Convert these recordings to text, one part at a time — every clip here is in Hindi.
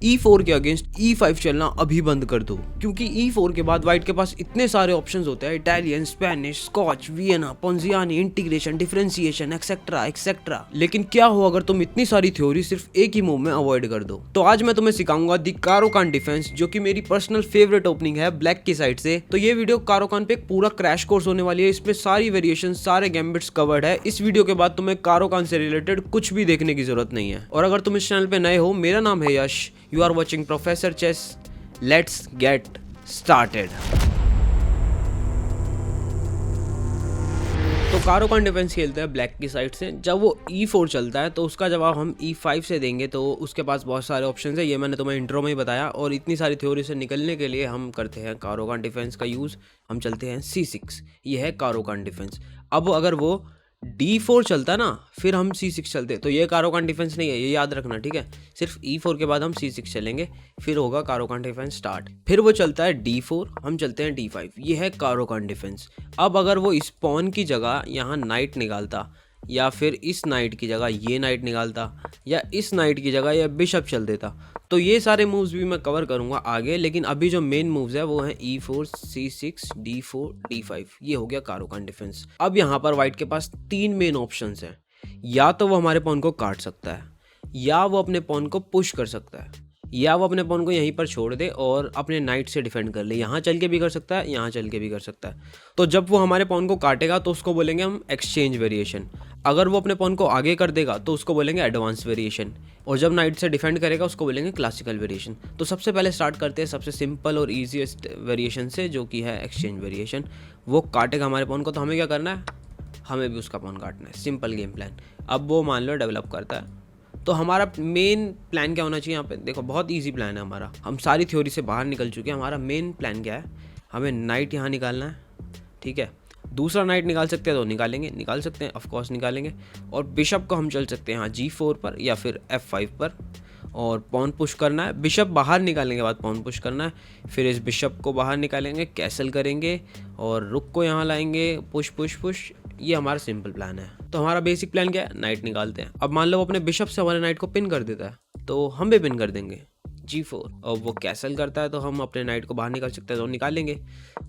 E4 के अगेंस्ट E5 चलना अभी बंद कर दो, क्योंकि E4 के बाद व्हाइट के पास इतने सारे ऑप्शंस होते हैं, Italian, Spanish, Scotch, Vienna, Ponziani, integration, differentiation, etcetera etcetera. लेकिन क्या हो अगर तुम इतनी सारी थ्योरी सिर्फ एक ही मूव में अवॉइड कर दो? तो आज मैं तुम्हें सिखाऊंगा दी कारोकान डिफेंस, जो कि मेरी पर्सनल फेवरेट ओपनिंग है ब्लैक की साइड से। तो ये वीडियो कारोकान पे एक पूरा क्रैश कोर्स होने वाली है, इसमें सारी वेरिएशन, सारे गैम्बिट्स कवर्ड है। इस वीडियो के बाद तुम्हें कारोकान से रिलेटेड कुछ भी देखने की जरूरत नहीं है। और अगर तुम इस चैनल पे नए हो, मेरा नाम है Yash, you are watching professor chess. Let's get started. तो कारोकान डिफेंस खेलते हैं ब्लैक की साइड से। जब वो E4 चलता है तो उसका जवाब हम E5 से देंगे। तो उसके पास बहुत सारे ऑप्शंस है, ये मैंने तुम्हें इंट्रो में ही बताया। और इतनी सारी थ्योरी से निकलने के लिए हम करते हैं कारोकान डिफेंस का यूज़। हम चलते हैं C6, ये है कारोकान डिफेंस। अब अगर वो D4 चलता है ना, फिर हम C6 चलते, तो ये कारोकान डिफेंस नहीं है, ये याद रखना, ठीक है। सिर्फ E4 के बाद हम C6 चलेंगे, फिर होगा कारोकान डिफेंस स्टार्ट। फिर वो चलता है D4, हम चलते हैं D5, ये है कारोकान डिफेंस। अब अगर वो इस पॉन की जगह यहाँ नाइट निकालता, या फिर इस नाइट की जगह ये नाइट निकालता, या इस नाइट की जगह ये बिशप चल देता, तो ये सारे मूव्स भी मैं कवर करूंगा आगे। लेकिन अभी जो मेन मूव्स है वो है E4, C6, D4, D5, ये हो गया कारोकान डिफेंस। अब यहाँ पर व्हाइट के पास तीन मेन ऑप्शंस हैं। या तो वो हमारे पॉन को काट सकता है, या वो अपने पॉन को पुश कर सकता है, या वो अपने पॉन को यहीं पर छोड़ दे और अपने नाइट से डिफेंड कर ले। यहाँ चल के भी कर सकता है, यहाँ चल के भी कर सकता है। तो जब वो हमारे पॉन को काटेगा तो उसको बोलेंगे हम एक्सचेंज वेरिएशन। अगर वो अपने पॉन को आगे कर देगा तो उसको बोलेंगे एडवांस वेरिएशन। और जब नाइट से डिफेंड करेगा उसको बोलेंगे क्लासिकल वेरिएशन। तो सबसे पहले स्टार्ट करते हैं सबसे सिंपल और ईजीएस्ट वेरिएशन से, जो कि है एक्सचेंज वेरिएशन। वो काटेगा हमारे पॉन को, तो हमें क्या करना है, हमें भी उसका पॉन काटना है। Simple game plan. अब वो मान लो डेवलप करता है, तो हमारा मेन प्लान क्या होना चाहिए यहाँ पे? देखो बहुत इजी प्लान है हमारा, हम सारी थ्योरी से बाहर निकल चुके हैं। हमारा मेन प्लान क्या है, हमें नाइट यहाँ निकालना है, ठीक है। दूसरा नाइट निकाल सकते हैं तो निकाल सकते हैं, ऑफकोर्स निकालेंगे। और बिशप को हम चल सकते हैं यहाँ G4 पर या फिर F5 पर, और पॉन पुश करना है। बिशप बाहर निकालने के बाद पॉन पुश करना है, फिर इस बिशप को बाहर निकालेंगे, कैसल करेंगे और रुक को यहाँ लाएंगे, पुश पुश पुश। ये हमारा सिंपल प्लान है। तो हमारा बेसिक प्लान क्या है, नाइट निकालते हैं। अब मान लो वो अपने बिशप से हमारे नाइट को पिन कर देता है, तो हम भी पिन कर देंगे G4। और वो कैसल करता है तो हम अपने नाइट को बाहर निकाल सकते हैं, तो निकालेंगे।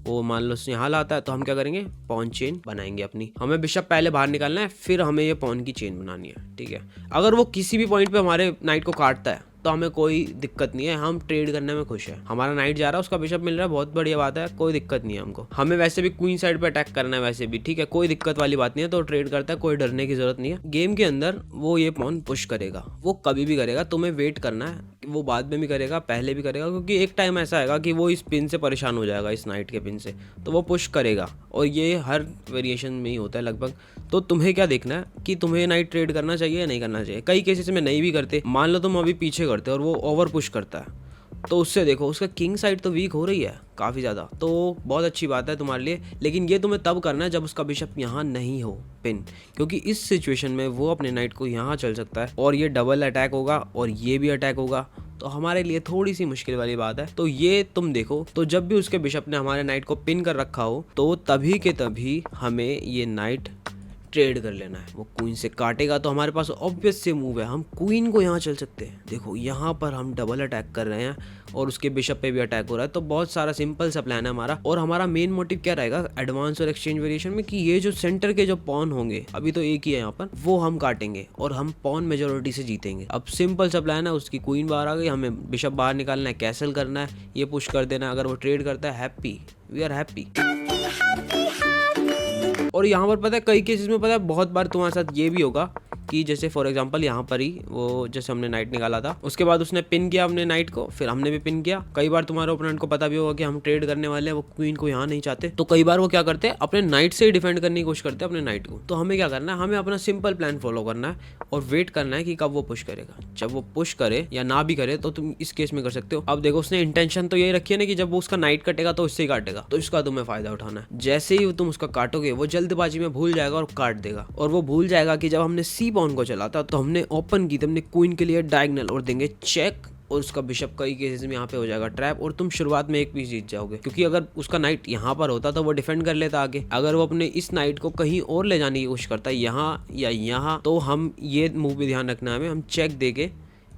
वो मान लो यहाँ लाता है तो हम क्या करेंगे, पॉन चेन बनाएंगे अपनी। हमें बिशप पहले बाहर निकालना है, फिर हमें ये पॉन की चेन बनानी है, ठीक है। अगर वो किसी भी पॉइंट पे हमारे नाइट को काटता है तो हमें कोई दिक्कत नहीं है, हम ट्रेड करने में खुश है। हमारा नाइट जा रहा है, उसका बिशप मिल रहा है, बहुत बढ़िया बात है, कोई दिक्कत नहीं है हमको। हमें वैसे भी क्वीन साइड पे अटैक करना है वैसे भी, ठीक है, कोई दिक्कत वाली बात नहीं है। तो ट्रेड करता है, कोई डरने की जरूरत नहीं है। गेम के अंदर वो ये पॉन पुश करेगा, वो कभी भी करेगा, तुम्हें वेट करना है। वो बाद में भी करेगा, पहले भी करेगा, क्योंकि एक टाइम ऐसा आएगा कि वो इस पिन से परेशान हो जाएगा, इस नाइट के पिन से, तो वो पुश करेगा। और ये हर वेरिएशन में ही होता है लगभग। तो तुम्हें क्या देखना है कि तुम्हें नाइट ट्रेड करना चाहिए या नहीं करना चाहिए। कई केसेस में नहीं भी करते, मान लो तुम अभी पीछे करते और वो ओवर पुश करता है, तो उससे देखो उसका किंग साइड तो वीक हो रही है काफ़ी ज़्यादा, तो बहुत अच्छी बात है तुम्हारे लिए। लेकिन ये तुम्हें तब करना है जब उसका बिशप यहाँ नहीं हो पिन, क्योंकि इस सिचुएशन में वो अपने नाइट को यहाँ चल सकता है और ये डबल अटैक होगा और ये भी अटैक होगा, तो हमारे लिए थोड़ी सी मुश्किल वाली बात है। तो ये तुम देखो, तो जब भी उसके बिशप ने हमारे नाइट को पिन कर रखा हो तो तभी के तभी हमें ये नाइट ट्रेड कर लेना है। वो क्वीन से काटेगा तो हमारे पास ऑब्वियस से मूव है, हम क्वीन को यहाँ चल सकते हैं। देखो यहाँ पर हम डबल अटैक कर रहे हैं और उसके बिशप पे भी अटैक हो रहा है। तो बहुत सारा सिंपल सा प्लान है हमारा। और हमारा मेन मोटिव क्या रहेगा एडवांस और एक्सचेंज वेरिएशन में, कि ये जो सेंटर के जो पॉन होंगे, अभी तो एक ही है यहाँ पर, वो हम काटेंगे और हम पॉन मेजोरिटी से जीतेंगे। अब सिंपल सा प्लान है, उसकी क्वीन बाहर आ गई, हमें बिशप बाहर निकालना है, कैसल करना है, ये पुश कर देना है। अगर वो ट्रेड करता है, हैप्पी, वी आर हैप्पी। और यहाँ पर पता है कई केसेस में, पता है बहुत बार तुम्हारे साथ ये भी होगा कि जैसे फॉर एग्जांपल यहाँ पर ही वो जैसे हमने नाइट निकाला था, उसके बाद उसने पिन किया अपने नाइट को, फिर हमने भी पिन किया। कई बार तुम्हारे ओपोनेंट को पता भी होगा कि हम ट्रेड करने वाले हैं, वो क्वीन को यहाँ नहीं चाहते, तो कई बार वो क्या करते हैं, अपने नाइट से ही डिफेंड करने की कोशिश करते हैं अपने नाइट को। तो हमें क्या करना है, हमें अपना सिंपल प्लान फॉलो करना है और वेट करना है कि कब वो पुश करेगा। जब वो पुश करे या ना भी करे तो तुम इस केस में कर सकते हो। अब देखो उसने इंटेंशन तो यही रखी है ना कि जब वो उसका नाइट कटेगा तो इससे ही काटेगा, तो इसका तुम्हें फायदा उठाना है। जैसे ही तुम उसका काटोगे वो जल्दबाजी में भूल जाएगा और काट देगा। और वो भूल जाएगा कि जब हमने सी पॉन को चला था तो हमने ओपन की थी हमने क्वीन के लिए डायगोनल, और देंगे चेक, और उसका बिशप कई केसेस में यहाँ पे हो जाएगा ट्रैप, और तुम शुरुआत में एक पीस जीत जाओगे। क्योंकि अगर उसका नाइट यहाँ पर होता तो वो डिफेंड कर लेता आगे, अगर वो अपने इस नाइट को कहीं और ले जाने की कोशिश करता है, यहाँ या यहाँ, तो हम ये मूव भी ध्यान रखना है हमें, हम चेक देके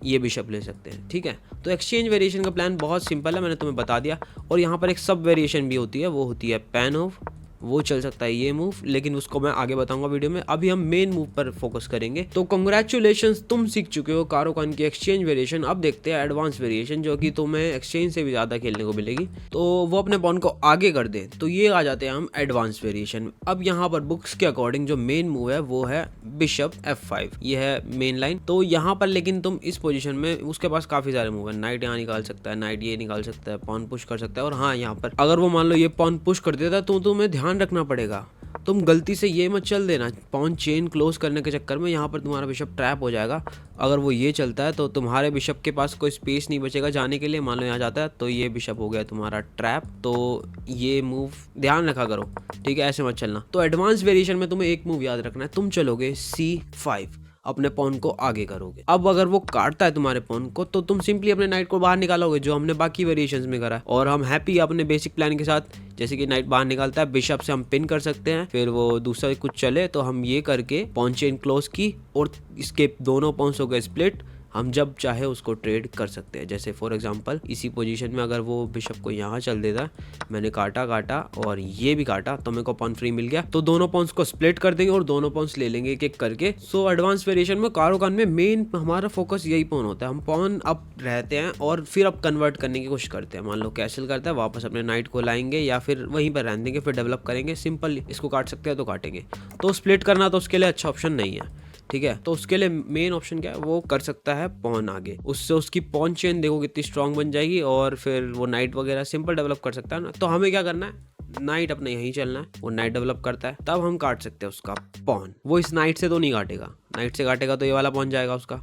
ये बिशप ले सकते हैं। ठीक है, तो एक्सचेंज वेरिएशन का प्लान बहुत सिंपल है, मैंने तुम्हें बता दिया। और यहाँ पर एक सब वेरिएशन भी होती है, वो होती है पैन ऑफ, वो चल सकता है ये मूव, लेकिन उसको मैं आगे बताऊंगा वीडियो में। अभी हम मेन मूव पर फोकस करेंगे। तो कंग्रेचुलेशंस, तुम सीख चुके हो कारोकान की एक्सचेंज वेरिएशन। अब देखते हैं एडवांस वेरिएशन, जो कि तुम्हें एक्सचेंज से भी ज्यादा खेलने को मिलेगी। तो वो अपने पॉन को आगे कर दे, तो ये आ जाते हैं हम एडवांस वेरिएशन। अब यहाँ पर बुक्स के अकॉर्डिंग जो मेन मूव है वो है बिशप f5, ये है मेन लाइन। तो यहाँ पर लेकिन तुम इस पोजीशन में, उसके पास काफी सारे मूव है, नाइट यहाँ निकाल सकता है, नाइट ये निकाल सकता है, पॉन पुश कर सकता है। और हाँ, यहाँ पर अगर वो मान लो ये पॉन पुश कर देता तो तुम्हें ध्यान रखना पड़ेगा, तुम गलती से ये मत चल देना पॉन चेन क्लोज करने के चक्कर में, यहाँ पर तुम्हारा बिशप ट्रैप हो जाएगा। अगर वो ये चलता है तो तुम्हारे बिशप के पास कोई स्पेस नहीं बचेगा जाने के लिए। मान लो यहाँ जाता है तो ये बिशप हो गया तुम्हारा ट्रैप, तो ये मूव ध्यान रखा करो। ठीक है, ऐसे मत चलना। तो एडवांस वेरिएशन में तुम्हें एक मूव याद रखना है, तुम चलोगे C5, अपने पॉन को आगे करोगे। अब अगर वो काटता है तुम्हारे पॉन को तो तुम सिंपली अपने नाइट को बाहर निकालोगे, जो हमने बाकी वेरिएशंस में करा है। और हम हैप्पी अपने बेसिक प्लान के साथ, जैसे कि नाइट बाहर निकालता है, बिशप से हम पिन कर सकते हैं, फिर वो दूसरा कुछ चले तो हम ये करके पॉन चेन क्लोज की और इसके दोनों पॉन्स हो गए स्प्लिट। हम जब चाहे उसको ट्रेड कर सकते हैं। जैसे फॉर एग्जांपल इसी पोजीशन में अगर वो बिशप को यहाँ चल देता, मैंने काटा और ये भी काटा, तो मेरे को पॉन फ्री मिल गया, तो दोनों पॉन्स को स्प्लिट कर देंगे और दोनों पॉन्स ले लेंगे एक एक करके। सो एडवांस वेरिएशन में कारोकान में मेन हमारा फोकस यही पॉन होता है। हम पॉन अप रहते हैं और फिर अब कन्वर्ट करने की कोशिश करते हैं। मान लो कैसल करता है, वापस अपने नाइट को लाएंगे या फिर वहीं पर रहने देंगे, फिर डेवलप करेंगे। सिंपल, इसको काट सकते हैं तो काटेंगे। तो स्प्लिट करना तो उसके लिए अच्छा ऑप्शन नहीं है। ठीक है, तो उसके लिए मेन ऑप्शन क्या है, वो कर सकता है पॉन आगे, उससे उसकी पॉन चेन देखो कितनी स्ट्रांग बन जाएगी और फिर वो नाइट वगैरह सिंपल डेवलप कर सकता है ना। तो हमें क्या करना है, नाइट अपने यहीं चलना है, वो नाइट डेवलप करता है तब हम काट सकते हैं उसका पॉन। वो इस नाइट से तो नहीं काटेगा, नाइट से काटेगा तो ये वाला पॉन जाएगा उसका।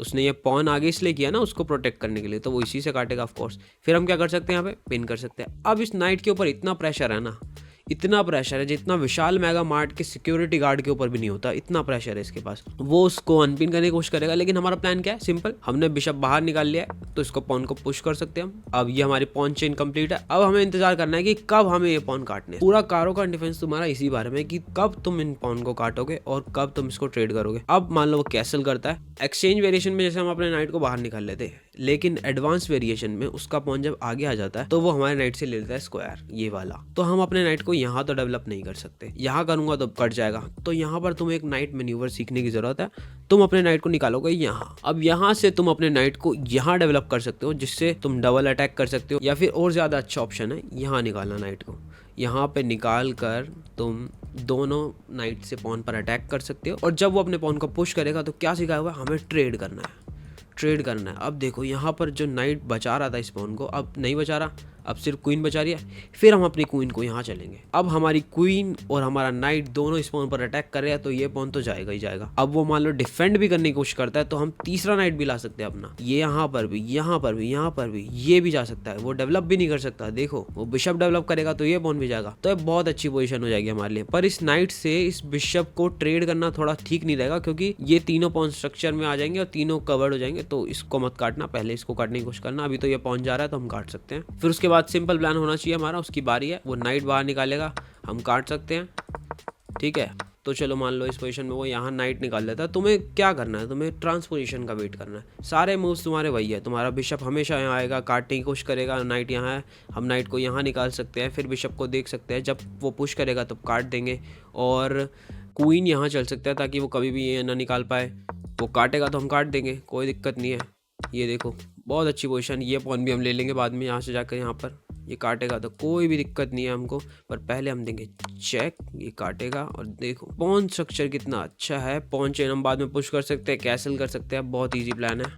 उसने ये पॉन आगे इसलिए किया ना, उसको प्रोटेक्ट करने के लिए, तो वो इसी से काटेगा ऑफ कोर्स। फिर हम क्या कर सकते हैं, यहाँ पे पिन कर सकते हैं। अब इस नाइट के ऊपर इतना प्रेशर है ना, इतना प्रेशर है जितना विशाल मेगा मार्ट के सिक्योरिटी गार्ड के ऊपर भी नहीं होता, इतना प्रेशर है इसके पास। वो उसको अनपिन करने की कोशिश करेगा, लेकिन हमारा प्लान क्या है, सिंपल, हमने बिशप बाहर निकाल लिया है तो इसको पॉन को पुश कर सकते हैं हम। अब ये हमारी पॉन चेन कंप्लीट है। अब हमें इंतजार करना है कि कब हमें ये पॉन काटने। पूरा कारोकान डिफेंस तुम्हारा इसी बारे में कि कब तुम इन पॉन को काटोगे और कब तुम इसको ट्रेड करोगे। अब मान लो वो कैसल करता है। एक्सचेंज वेरिएशन में जैसे हम अपने नाइट को बाहर निकाल लेते हैं, लेकिन एडवांस वेरिएशन में उसका पॉन जब आगे आ जाता है तो वो हमारे नाइट से ले लेता है स्क्वायर, ये वाला। तो हम अपने नाइट को यहाँ तो डेवलप नहीं कर सकते, यहाँ करूंगा तो कट जाएगा। तो यहाँ पर तुम्हें एक नाइट मैन्यूवर सीखने की जरूरत है। तुम अपने नाइट को निकालोगे यहाँ। अब यहाँ से तुम अपने नाइट को यहाँ डेवलप कर सकते हो, जिससे तुम डबल अटैक कर सकते हो, या फिर और ज्यादा अच्छा ऑप्शन है यहाँ निकालना नाइट को। यहाँ पे निकाल कर तुम दोनों नाइट से पॉन पर अटैक कर सकते हो। और जब वो अपने पॉन को पुश करेगा तो क्या सिखाया हुआ है, हमें ट्रेड करना है, ट्रेड करना है। अब देखो यहाँ पर जो नाइट बचा रहा था इस पॉन को, अब नहीं बचा रहा, अब सिर्फ क्वीन बचा रही है। फिर हम अपनी क्वीन को यहाँ चलेंगे। अब हमारी क्वीन और हमारा नाइट दोनों इस पॉन पर अटैक कर रहे हैं, तो ये पॉन तो जाएगा ही जाएगा। अब वो मान लो डिफेंड भी करने की कोशिश करता है तो हम तीसरा नाइट भी ला सकते हैं अपना, ये यहाँ पर भी, यहाँ पर भी, यहाँ पर भी, ये भी जा सकता है। वो डेवलप भी नहीं कर सकता, देखो वो बिशप डेवलप करेगा तो ये पॉन भी जाएगा। तो ये बहुत अच्छी पोजीशन हो जाएगी हमारे लिए। पर इस नाइट से इस बिशप को ट्रेड करना थोड़ा ठीक नहीं रहेगा, क्योंकि ये तीनों पॉन स्ट्रक्चर में आ जाएंगे और तीनों कवर्ड हो जाएंगे। तो इसको मत काटना, पहले इसको काटने की कोशिश करना। अभी तो ये पॉन जा रहा है तो हम काट सकते हैं। फिर उसके बाद सिंपल प्लान होना चाहिए हमारा, उसकी बारी है, वो नाइट बाहर निकालेगा, हम काट सकते हैं। ठीक है, तो चलो मान लो इस पोजीशन में वो यहाँ नाइट निकाल लेता है। तुम्हें क्या करना है, तुम्हें ट्रांसपोजिशन का वेट करना है। सारे मूव्स तुम्हारे वही है, तुम्हारा बिशप हमेशा यहाँ आएगा, काटने की कोशिश करेगा, नाइट यहाँ है, हम नाइट को यहाँ निकाल सकते हैं, फिर बिशप को देख सकते हैं, जब वो पुश करेगा तब काट देंगे। और क्वीन यहाँ चल सकता है ताकि वो कभी भी ये ना निकाल पाए, वो काटेगा तो हम काट देंगे, कोई दिक्कत नहीं है। ये देखो बहुत अच्छी पोजीशन, ये पॉन भी हम ले लेंगे बाद में, यहाँ से जाकर यहाँ पर ये काटेगा तो कोई भी दिक्कत नहीं है हमको। पर पहले हम देंगे चेक, ये काटेगा। और देखो पॉन स्ट्रक्चर कितना अच्छा है, पॉन चेन हम बाद में पुश कर सकते हैं, कैसल कर सकते हैं, बहुत इजी प्लान है।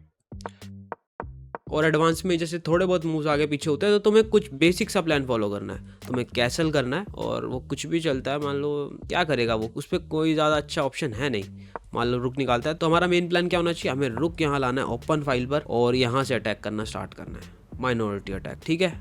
और एडवांस में जैसे थोड़े बहुत मूव्स आगे पीछे होते हैं तो तुम्हें कुछ बेसिक सा प्लान फॉलो करना है, तुम्हें कैसल करना है। और वो कुछ भी चलता है, मान लो क्या करेगा वो, उस पर कोई ज़्यादा अच्छा ऑप्शन है नहीं। मान लो रुक निकालता है तो हमारा मेन प्लान क्या होना चाहिए, हमें रुक यहाँ लाना है ओपन फाइल पर और यहाँ से अटैक करना स्टार्ट करना है, माइनॉरिटी अटैक। ठीक है,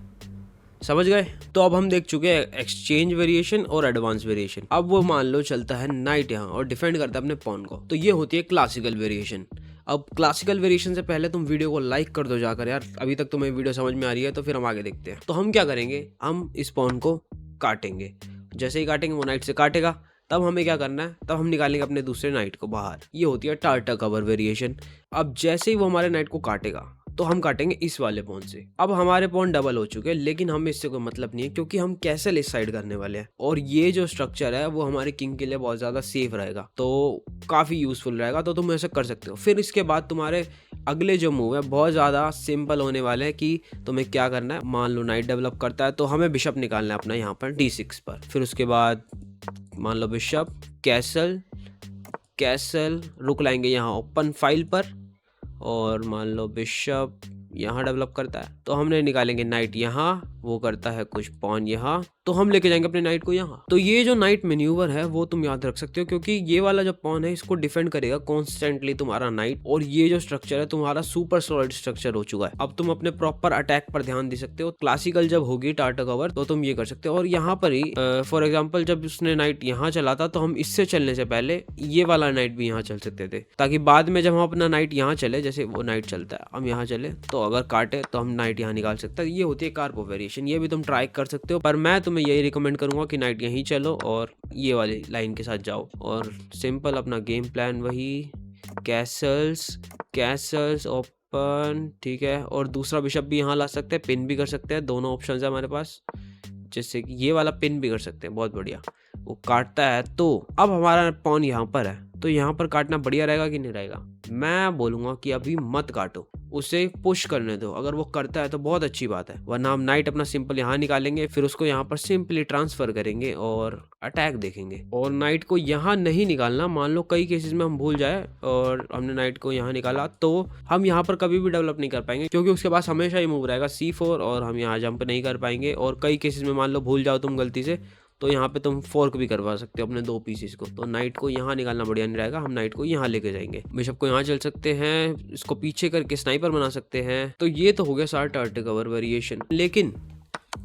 समझ गए। तो अब हम देख चुके हैं एक्सचेंज वेरिएशन और एडवांस वेरिएशन। अब वो मान लो चलता है नाइट यहाँ और डिफेंड करता है अपने पॉन को, तो ये होती है क्लासिकल वेरिएशन। अब क्लासिकल वेरिएशन से पहले तुम वीडियो को लाइक कर दो जाकर यार, अभी तक तुम्हें वीडियो समझ में आ रही है तो फिर हम आगे देखते हैं। तो हम क्या करेंगे, हम इस पॉन को काटेंगे, जैसे ही काटेंगे वो नाइट से काटेगा, तब हमें क्या करना है, तब हम निकालेंगे अपने दूसरे नाइट को बाहर। ये होती है टार्टर कवर वेरिएशन। अब जैसे ही वो हमारे नाइट को काटेगा तो हम काटेंगे इस वाले पॉन से। अब हमारे पॉन डबल हो चुके हैं, लेकिन हमें इससे कोई मतलब नहीं है क्योंकि हम कैसल इस साइड करने वाले हैं और ये जो स्ट्रक्चर है वो हमारे किंग के लिए बहुत ज़्यादा सेफ रहेगा, तो काफ़ी यूजफुल रहेगा। तो तुम ऐसा कर सकते हो। फिर इसके बाद तुम्हारे अगले जो मूव है बहुत ज़्यादा सिंपल होने वाले हैं कि तुम्हें क्या करना है। मान लो नाइट डेवलप करता है तो हमें बिशप निकालना है अपना यहाँ पर D6 पर। फिर उसके बाद मान लो बिशप कैसल कैसल रुक लाएंगे यहाँ ओपन फाइल पर, और मान लो बिशप यहाँ डेवलप करता है तो हमने निकालेंगे नाइट यहाँ, वो करता है कुछ पॉन यहाँ, तो हम लेके जाएंगे अपने नाइट को यहाँ। तो ये जो नाइट मैन्यूवर है वो तुम याद रख सकते हो क्योंकि ये वाला जो पॉन है इसको डिफेंड करेगा कॉन्स्टेंटली तुम्हारा नाइट, और ये जो स्ट्रक्चर है तुम्हारा सुपर सॉलिड स्ट्रक्चर हो चुका है। अब तुम अपने प्रॉपर अटैक पर ध्यान दे सकते हो। क्लासिकल जब होगी टार्टर कवर तो तुम ये कर सकते हो। और यहाँ पर ही फॉर एग्जाम्पल जब उसने नाइट यहाँ चला था तो हम इससे चलने से पहले ये वाला नाइट भी यहाँ चल सकते थे, ताकि बाद में जब हम अपना नाइट यहाँ चले, जैसे वो नाइट चलता है हम यहाँ चले तो अगर काटे तो हम नाइट यहाँ निकाल सकते हैं। ये होती है कार्पो वेरिएशन, ये भी तुम ट्राई कर सकते हो, पर मैं तुम्हें यही रिकमेंड करूंगा कि नाइट यहीं चलो और ये वाली लाइन के साथ जाओ। और सिंपल अपना गेम प्लान वही, कैसल्स कैसल्स ओपन, ठीक है। और दूसरा बिशप भी यहाँ ला सकते हैं, पिन भी कर सकते हैं, दोनों ऑप्शन है हमारे पास। जैसे कि ये वाला पिन भी कर सकते हैं, बहुत बढ़िया। वो काटता है तो अब हमारा पॉन यहाँ पर है, तो यहाँ पर काटना बढ़िया रहेगा कि नहीं रहेगा? मैं बोलूँगा कि अभी मत काटो, उसे पुश करने दो। अगर वो करता है तो बहुत अच्छी बात है, वरना हम नाइट अपना सिंपल यहाँ निकालेंगे, फिर उसको यहाँ पर सिंपली ट्रांसफर करेंगे और अटैक देखेंगे। और नाइट को यहाँ नहीं निकालना। मान लो कई केसेस में हम भूल जाए और हमने नाइट को यहाँ निकाला तो हम यहाँ पर कभी भी डेवलप नहीं कर पाएंगे क्योंकि उसके पास हमेशा ही मूव रहेगा C4 और हम यहाँ जंप नहीं कर पाएंगे। और कई केसेस में मान लो भूल जाओ तुम गलती से, तो यहाँ पे तुम फोर्क भी करवा सकते हो अपने 2 पीसेस को। तो नाइट को यहाँ निकालना बढ़िया नहीं रहेगा, हम नाइट को यहाँ लेके जाएंगे। बिशप को यहाँ चल सकते हैं, इसको पीछे करके स्नाइपर बना सकते हैं। तो ये तो हो गया सारा टार्टर कवर वेरिएशन। लेकिन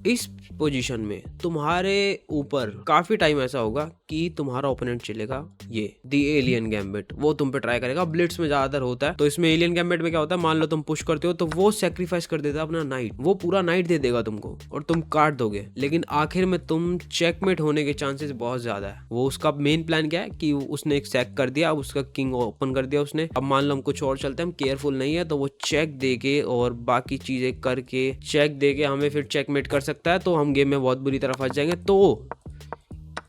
इस पोजीशन में तुम्हारे ऊपर काफी टाइम ऐसा होगा कि तुम्हारा ओपोनेंट चलेगा ये दी एलियन गैम्बिट, वो तुम पे ट्राई करेगा। ब्लिट्स में ज्यादातर होता है। तो इसमें एलियन गैम्बिट में क्या होता है, मान लो तुम पुश करते हो तो वो सेक्रीफाइस कर देता है अपना नाइट, वो पूरा नाइट दे देगा तुमको और तुम काट दोगे, लेकिन आखिर में तुम चेकमेट होने के चांसेस बहुत ज्यादा है। वो उसका मेन प्लान क्या है कि उसने एक चेक कर दिया, अब उसका किंग ओपन कर दिया उसने। अब मान लो हम कुछ और चलते हैं, हम केयरफुल नहीं है, तो वो चेक देके और बाकी चीजें करके चेक देके हमें फिर चेकमेट कर सकता है, तो हम गेम में बहुत बुरी तरह फंस जाएंगे। तो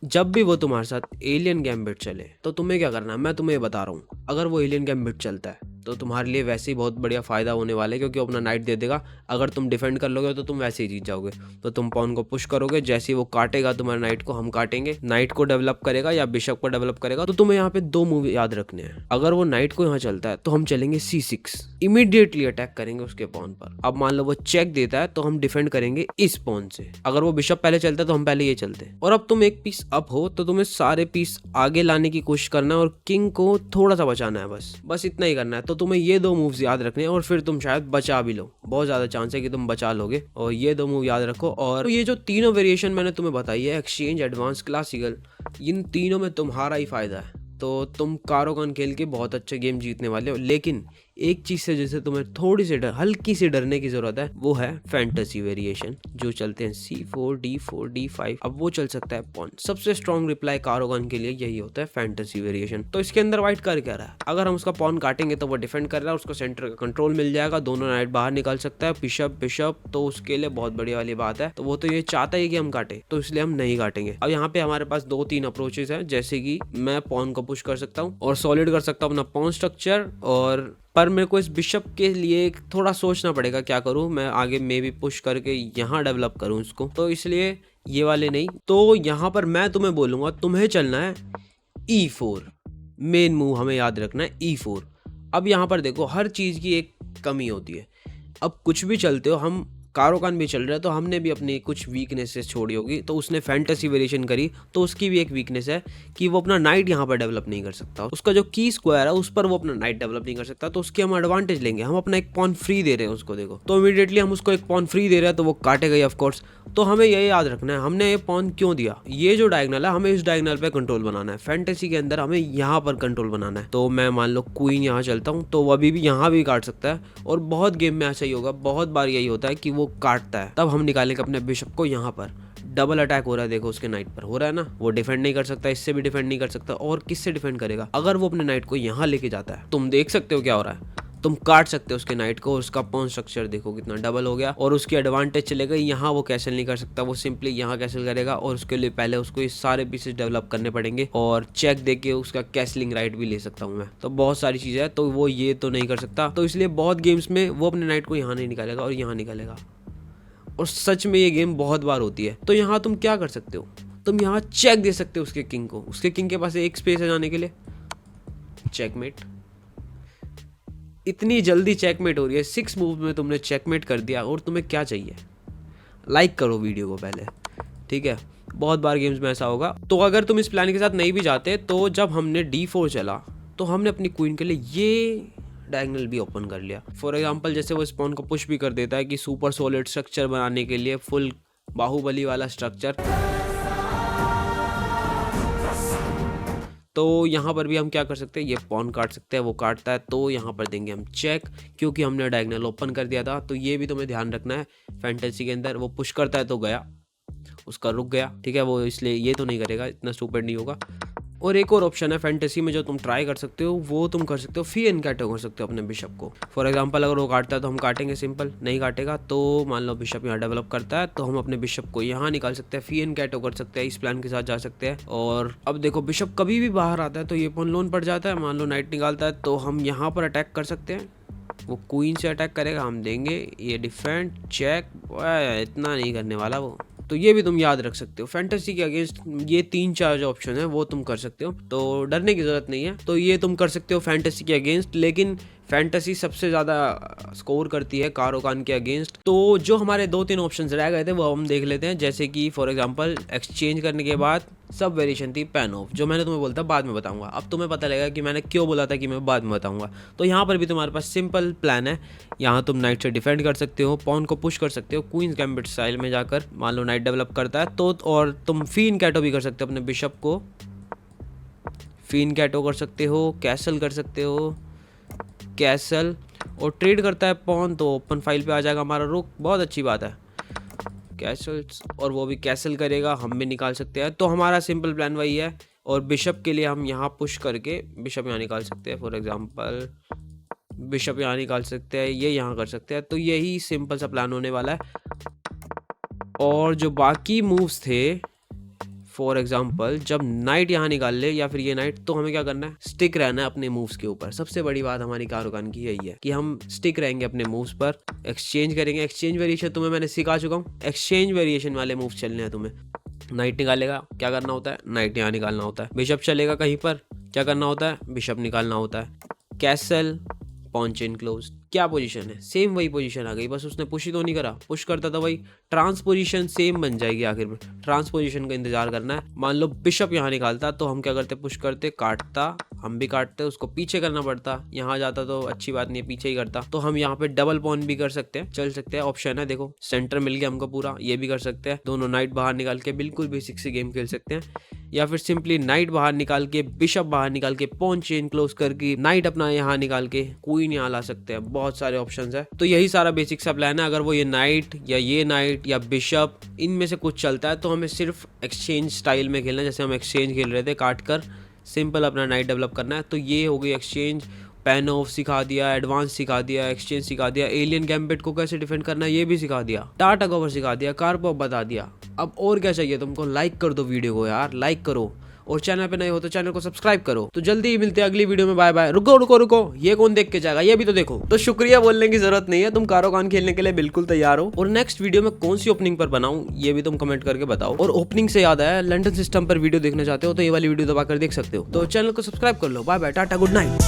जब भी वो तुम्हारे साथ एलियन गैम्बिट चले तो तुम्हें क्या करना है, मैं तुम्हें बता रहा हूँ। अगर वो एलियन गैम्बिट चलता है तो तुम्हारे लिए वैसे ही बहुत बढ़िया फायदा होने वाला है क्योंकि वो अपना नाइट दे देगा। अगर तुम डिफेंड कर लोगे तो तुम वैसे ही जीत जाओगे। तो तुम पॉन को पुश करोगे, जैसे ही वो काटेगा तुम्हारे नाइट को, हम काटेंगे, नाइट को डेवलप करेगा या बिशप को डेवलप करेगा। तो तुम्हें यहाँ पे 2 मूव याद रखने हैं। अगर वो नाइट को यहाँ चलता है तो हम चलेंगे C6, इमीडिएटली अटैक करेंगे उसके पॉन पर। अब मान लो वो चेक देता है तो हम डिफेंड करेंगे इस पॉन से। अगर वो बिशप पहले चलता है तो हम पहले ये चलते। और अब तुम एक पीस अप हो तो तुम्हें सारे पीस आगे लाने की कोशिश करना है और किंग को थोड़ा सा बचाना है, बस इतना ही करना है। तो तुम्हें ये 2 मूव्स याद रखने हैं और फिर तुम शायद बचा भी लो, बहुत ज्यादा चांस है कि तुम बचा लोगे। और ये 2 मूव याद रखो। और ये जो तीनों वेरिएशन मैंने तुम्हें बताई है, एक्सचेंज, एडवांस, क्लासिकल, इन तीनों में तुम्हारा ही फायदा है। तो तुम कारोगन खेल के बहुत अच्छे गेम जीतने वाले हो। लेकिन एक चीज से जैसे तुम्हें थोड़ी सी हल्की सी डरने की जरूरत है, वो है फैंटेसी वेरिएशन, जो चलते हैं C4 D4 D5। अब वो चल सकता है पॉन। सबसे स्ट्रॉन्ग रिप्लाई कारोगन के लिए यही होता है, फैंटेसी वेरिएशन। तो इसके अंदर व्हाइट कर क्या रहा है, अगर हम उसका पॉन काटेंगे तो वो डिफेंड कर रहा है, उसको सेंटर का कंट्रोल मिल जाएगा, दोनों नाइट बाहर निकाल सकता है, बिशप बिशप, तो उसके लिए बहुत बढ़िया वाली बात है। तो वो तो ये चाहता है कि हम काटे, तो इसलिए हम नहीं काटेंगे। अब यहाँ पे हमारे पास 2-3 अप्रोचेस हैं, जैसे कि मैं पॉन को पुश कर सकता हूँ और सॉलिड कर सकता हूँ अपना पॉन स्ट्रक्चर। और पर मेरे को इस बिशप के लिए थोड़ा सोचना पड़ेगा क्या करूं मैं आगे, मे भी पुश करके यहाँ डेवलप करूं इसको, तो इसलिए ये वाले नहीं। तो यहाँ पर मैं तुम्हें बोलूंगा तुम्हें चलना है E4, मेन मूव हमें याद रखना है E4। अब यहाँ पर देखो हर चीज की एक कमी होती है। अब कुछ भी चलते हो, हम कारोकान भी चल रहा है तो हमने भी अपनी कुछ वीकनेसेस छोड़ी होगी। तो उसने फैंटेसी वेरिएशन करी तो उसकी भी एक वीकनेस है कि वो अपना नाइट यहाँ पर डेवलप नहीं कर सकता, उसका जो की स्क्वायर है उस पर वो अपना नाइट डेवलप नहीं कर सकता। तो उसके हम एडवांटेज लेंगे, हम अपना एक पॉन फ्री दे रहे हैं उसको, देखो तो इमीडिएटली हम उसको एक पॉन फ्री दे रहे हैं तो वो काटेगा ही ऑफकोर्स। तो हमें ये याद रखना है हमने ये पॉन क्यों दिया, ये जो डायगोनल है हमें इस डायगोनल पे कंट्रोल बनाना है, फैंटेसी के अंदर हमें यहाँ पर कंट्रोल बनाना है। तो मैं मान लो क्वीन यहाँ चलता हूँ तो वो अभी भी यहाँ भी काट सकता है, और बहुत गेम में ऐसा ही होगा, बहुत बार यही होता है कि वो काटता है, तब हम निकालेंगे अपने बिशप को यहाँ पर डबल अटैक हो रहा है, देखो उसके नाइट पर हो रहा है ना, वो डिफेंड नहीं कर सकता, इससे भी डिफेंड नहीं कर सकता, और किससे डिफेंड करेगा? अगर वो अपने नाइट को यहाँ लेके जाता है, तुम देख सकते हो क्या हो रहा है, तुम काट सकते हो उसके नाइट को, उसका पॉन स्ट्रक्चर देखो कितना डबल हो गया, और उसकी एडवांटेज चलेगा, यहाँ वो कैसल नहीं कर सकता, वो सिंपली यहाँ कैसल करेगा, और उसके लिए पहले उसको ये सारे पीसेस डेवलप करने पड़ेंगे, और चेक देके उसका कैसलिंग राइट भी ले सकता हूँ मैं। तो बहुत सारी चीज़ें हैं, तो वो ये तो नहीं कर सकता, तो इसलिए बहुत गेम्स में वो अपने नाइट को यहाँ नहीं निकालेगा और यहाँ निकालेगा, और सच में ये गेम बहुत बार होती है। तो यहाँ तुम क्या कर सकते हो, तुम यहाँ चेक दे सकते हो उसके किंग को, उसके किंग के पास एक स्पेस है जाने के लिए, चेकमेट। इतनी जल्दी चेकमेट हो रही है, 6 मूव में तुमने चेकमेट कर दिया, और तुम्हें क्या चाहिए? लाइक करो वीडियो को पहले, ठीक है। बहुत बार गेम्स में ऐसा होगा। तो अगर तुम इस प्लान के साथ नहीं भी जाते, तो जब हमने D4 चला तो हमने अपनी क्वीन के लिए ये डायगोनल भी ओपन कर लिया। फॉर एग्जांपल जैसे वो स्पॉन को पुश भी कर देता है कि सुपर सॉलिड स्ट्रक्चर बनाने के लिए, फुल बाहुबली वाला स्ट्रक्चर। तो यहाँ पर भी हम क्या कर सकते हैं, ये पॉन काट सकते हैं, वो काटता है तो यहाँ पर देंगे हम चेक, क्योंकि हमने डायगोनल ओपन कर दिया था। तो ये भी तुम्हें ध्यान रखना है फैंटेसी के अंदर, वो पुश करता है तो गया, उसका रुक गया, ठीक है, वो इसलिए ये तो नहीं करेगा, इतना स्टूपिड नहीं होगा। और एक और ऑप्शन है फैंटेसी में जो तुम ट्राई कर सकते हो, वो तुम कर सकते हो फी एनकैटो कर सकते हो अपने बिशप को। फॉर एग्जांपल अगर वो काटता है तो हम काटेंगे, सिंपल। नहीं काटेगा तो मान लो बिशप यहाँ डेवलप करता है, तो हम अपने बिशप को यहाँ निकाल सकते हैं, फी एनकैटो कर सकते हैं, इस प्लान के साथ जा सकते हैं। और अब देखो बिशप कभी भी बाहर आता है तो ये पॉन लोन पड़ जाता है, मान लो नाइट निकालता है तो हम यहाँ पर अटैक कर सकते हैं, वो क्वीन से अटैक करेगा, हम देंगे ये डिफेंड चेक, इतना नहीं करने वाला वो। तो ये भी तुम याद रख सकते हो, फैंटेसी के अगेंस्ट ये 3-4 जो ऑप्शन है वो तुम कर सकते हो, तो डरने की जरूरत नहीं है। तो ये तुम कर सकते हो फैंटेसी के अगेंस्ट, लेकिन फैंटेसी सबसे ज़्यादा स्कोर करती है कारोकान के अगेंस्ट। तो जो हमारे 2-3 ऑप्शंस रह गए थे वो हम देख लेते हैं, जैसे कि फॉर एग्जांपल एक्सचेंज करने के बाद सब वेरिएशन थी पैन ऑफ, जो मैंने तुम्हें बोलता बाद में बताऊंगा। अब तुम्हें पता लगेगा कि मैंने क्यों बोला था कि मैं बाद में बताऊंगा। तो यहाँ पर भी तुम्हारे पास सिंपल प्लान है, यहाँ तुम नाइट से डिफेंड कर सकते हो, पॉन को पुश कर सकते हो, क्वींस गैम्बिट स्टाइल में जाकर, मान लो नाइट डेवलप करता है तो, और तुम फी इनकैटो भी कर सकते हो, अपने बिशप को फी इनकैटो कर सकते हो, कैसल कर सकते हो, कैसल, और ट्रेड करता है पॉन तो ओपन फाइल पे आ जाएगा हमारा रुक, बहुत अच्छी बात है, कैसल, और वो भी कैसल करेगा, हम भी निकाल सकते हैं। तो हमारा सिंपल प्लान वही है। और बिशप के लिए हम यहाँ पुश करके बिशप यहाँ निकाल सकते हैं, फॉर एग्जांपल बिशप यहाँ निकाल सकते हैं, ये यहाँ कर सकते हैं। तो यही सिंपल सा प्लान होने वाला है। और जो बाकी मूव्स थे, फॉर एग्जाम्पल जब नाइट यहाँ निकाल ले या फिर ये नाइट, तो हमें क्या करना है, स्टिक रहना है अपने मूव्स के ऊपर। सबसे बड़ी बात हमारी कारोकान की यही है कि हम स्टिक रहेंगे अपने मूव्स पर, एक्सचेंज करेंगे। एक्सचेंज वेरिएशन तुम्हें मैंने सिखा चुका हूँ, एक्सचेंज वेरिएशन वाले मूव्स चलने हैं तुम्हें। नाइट निकालेगा, क्या करना होता है, नाइट यहाँ निकालना होता है। बिशप चलेगा कहीं पर, क्या करना होता है, बिशप निकालना होता है। कैसल, पॉन चेन क्लोज, क्या पोजीशन है, सेम वही पोजीशन आ गई, बस उसने पुश ही तो नहीं करा, पुश करता था वही, ट्रांसपोजिशन सेम बन जाएगी आखिर में। ट्रांसपोजिशन का इंतजार करना है। मान लो बिशप यहाँ निकालता तो हम क्या करते, पुश करते, काटता, हम भी काटते, उसको पीछे करना पड़ता, यहाँ जाता तो अच्छी बात नहीं है, पीछे ही करता। तो हम यहाँ पे डबल पॉन भी कर सकते हैं, चल सकते हैं, ऑप्शन है देखो, सेंटर मिल गया हमको पूरा, ये भी कर सकते हैं। दोनों नाइट बाहर निकाल के बिल्कुल बेसिक सी गेम खेल सकते हैं, या फिर सिंपली नाइट बाहर निकाल के, बिशप बाहर निकाल के, पॉन चेन क्लोज करके, नाइट अपना यहाँ निकाल के क्वीन यहाँ ला सकते हैं। बहुत सारे ऑप्शंस है। तो यही सारा बेसिक सा प्लान है। अगर वो ये नाइट या बिशप इनमें से कुछ चलता है तो हमें सिर्फ एक्सचेंज स्टाइल में खेलना है, जैसे हम एक्सचेंज खेल रहे थे, काट कर सिंपल अपना नाइट डेवलप करना है। तो ये हो गई एक्सचेंज, पैन ऑफ सिखा दिया, एडवांस सिखा दिया, एक्सचेंज सिखा दिया, एलियन गैम्बिट को कैसे डिफेंड करना है ये भी सिखा दिया, टाटा कवर सिखा दिया, कार्पॉप बता दिया। अब और क्या चाहिए तुमको, लाइक कर दो वीडियो को यार, लाइक करो, और चैनल पे नए हो तो चैनल को सब्सक्राइब करो। तो जल्दी ही मिलते हैं अगली वीडियो में, बाय बाय। रुको, ये कौन देख के जाएगा, ये भी तो देखो। तो शुक्रिया बोलने की जरूरत नहीं है, तुम कारोकान खेलने के लिए बिल्कुल तैयार हो। और नेक्स्ट वीडियो में कौन सी ओपनिंग पर बनाऊं ये भी तुम कमेंट करके बताओ। और ओपनिंग से याद आया, लंडन सिस्टम पर वीडियो देखना चाहते हो तो ये वाली वीडियो दबाकर देख सकते हो। तो चैनल को सब्सक्राइब कर लो, bye bye, tata, good night.